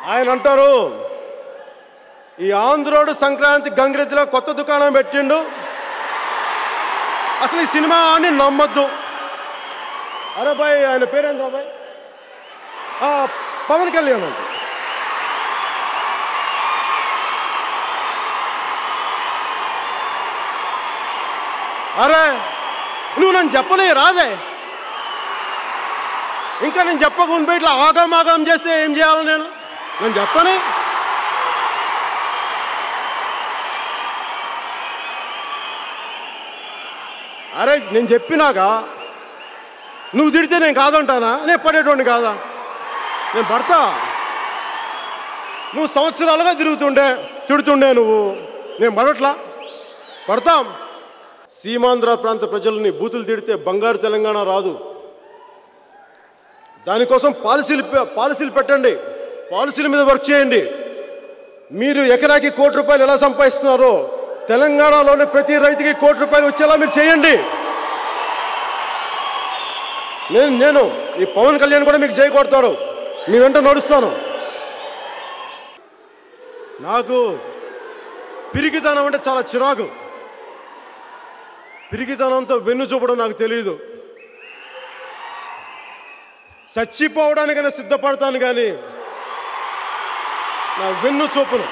ఆయన అంటారు ఈ ఆంధ్రోడు సంక్రాంతి గంగిరెద్దులో కొత్త దుకాణం పెట్టిండు, అసలు ఈ సినిమా అని నమ్మొద్దు. అరే భాయ్, ఆయన పేరేంద్రా భాయ్? పవన్ కళ్యాణ్ అంట. అరే నువ్వు నన్ను చెప్పలే రాదే, ఇంకా నేను చెప్పకుండా ఇట్లా ఆగమాగం చేస్తే ఏం చేయాలి? నేను చెప్పని. అరే నేను చెప్పినాక నువ్వు తిడితే నేను కాదంటానా? నేను పడేటోడిని కాదా? నేను పడతా. నువ్వు సంవత్సరాలుగా తిడుతుండే నువ్వు, నేను పడట్లా, పడతాం. సీమాంధ్ర ప్రాంత ప్రజలని బూతులు తిడితే బంగారు తెలంగాణ రాదు. దానికోసం పాలసీలు పెట్టండి, పాలసీల మీద వర్క్ చేయండి. మీరు ఎకరాకి ₹1 ఎలా సంపాదిస్తున్నారో తెలంగాణలోని ప్రతి రైతుకి ₹1 వచ్చేలా మీరు చేయండి. నేను ఈ పవన్ కళ్యాణ్ కూడా మీకు జై కొడతాడు, మీ వెంట నడుస్తాను. నాకు పిరికితనం అంటే చాలా చిరాకు. పిరికితనంతో వెన్ను చూపడం నాకు తెలియదు. చచ్చిపోవడానికైనా సిద్ధపడతాను కానీ నా వెన్ను చూపును.